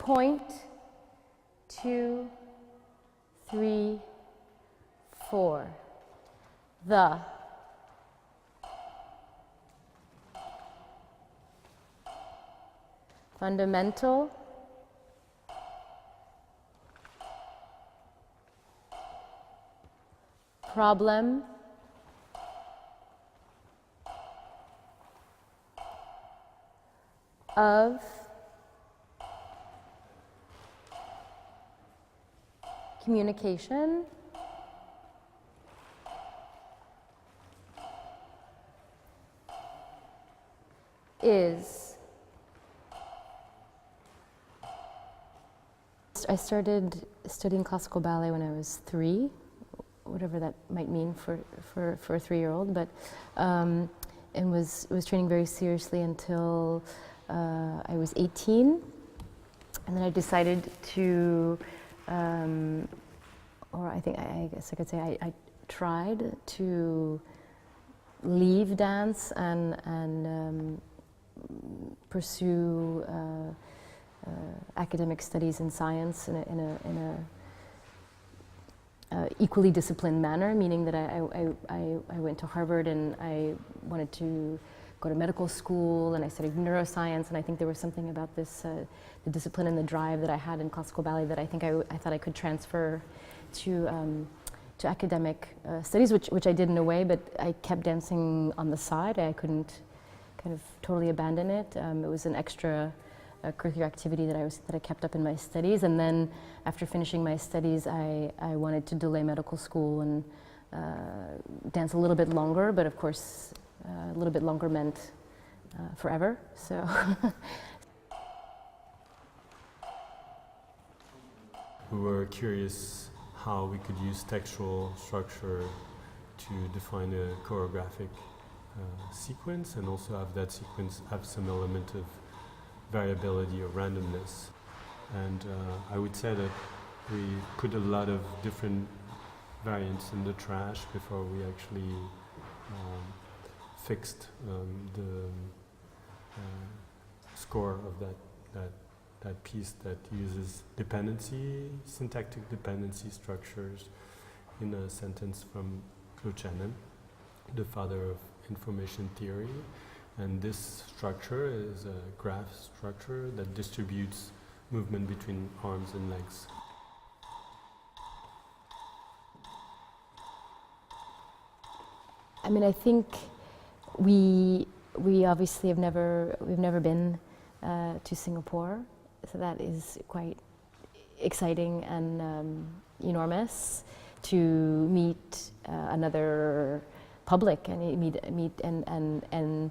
Point, 2, 3, 4. The. Fundamental. Problem. Of. Communication. Is. I started studying classical ballet when I was 3, whatever that might mean for a 3-year-old, but and was training very seriously until I was 18, and then I decided to, or I guess I could say I tried to leave dance and pursue academic studies in science in a equally disciplined manner, meaning that I went to Harvard and I wanted to go to medical school, and I studied neuroscience, and I think there was something about this, the discipline and the drive that I had in classical ballet that I think I thought I could transfer to academic studies, which I did in a way, but I kept dancing on the side. I couldn't kind of totally abandon it. It was an extra curricular activity that I kept up in my studies, and then after finishing my studies, I wanted to delay medical school and dance a little bit longer, but of course a little bit longer meant forever. So. We were curious how we could use textual structure to define a choreographic sequence, and also have that sequence have some element of variability or randomness. And I would say that we put a lot of different variants in the trash before we actually fixed the score of that piece that uses dependency, syntactic dependency structures in a sentence from T.H.E, the father of information theory. And this structure is a graph structure that distributes movement between arms and legs. I mean, I think we obviously we've never been to Singapore, so that is quite exciting and enormous to meet another public and meet and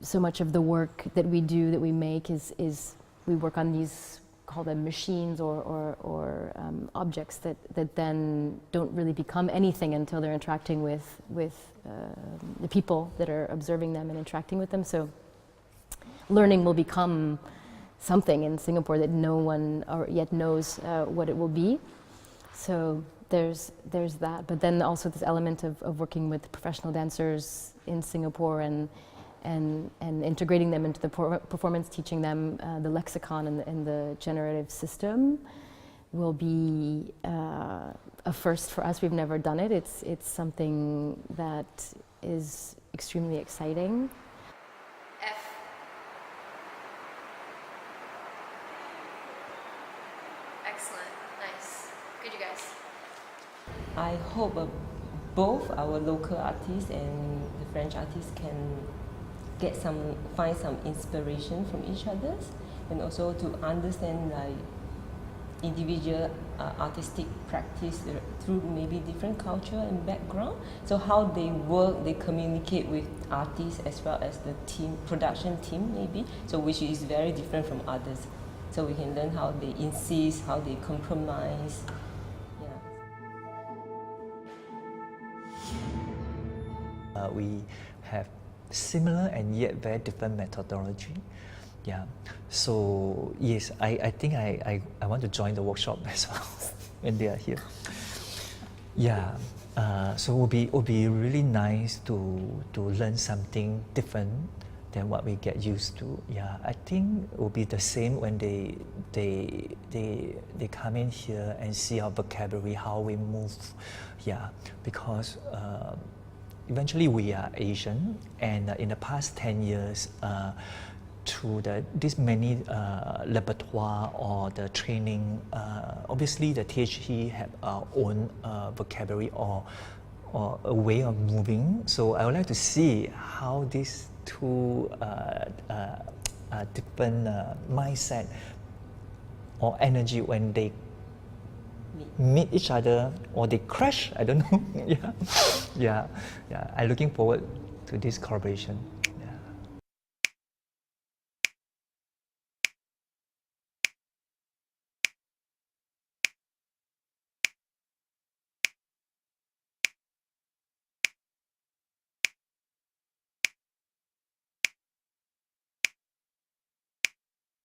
so much of the work that we do, that we make, is we work on these, call them machines or objects that then don't really become anything until they're interacting with the people that are observing them and interacting with them. So learning will become something in Singapore that no one yet knows what it will be. So there's that, but then also this element of working with professional dancers in Singapore and integrating them into the performance, teaching them the lexicon and the generative system will be a first for us. We've never done it. It's something that is extremely exciting. F. Excellent. Nice. Good, you guys. I hope both our local artists and the French artists can find some inspiration from each other, and also to understand like individual artistic practice through maybe different culture and background. So how they work, they communicate with artists as well as the team, production team maybe, so which is very different from others. So we can learn how they insist, how they compromise. Yeah. We have similar and yet very different methodology. Yeah. So yes, I think I want to join the workshop as well when they are here. Yeah. So it would be really nice to learn something different than what we get used to. Yeah, I think it will be the same when they come in here and see our vocabulary, how we move. Yeah, because eventually we are Asian, and in the past 10 years, through this many repertoire or the training, obviously the T.H.E have our own vocabulary or a way of moving. So I would like to see how these two different mindset or energy, when they meet each other or they crash, I don't know. Yeah, I'm looking forward to this collaboration.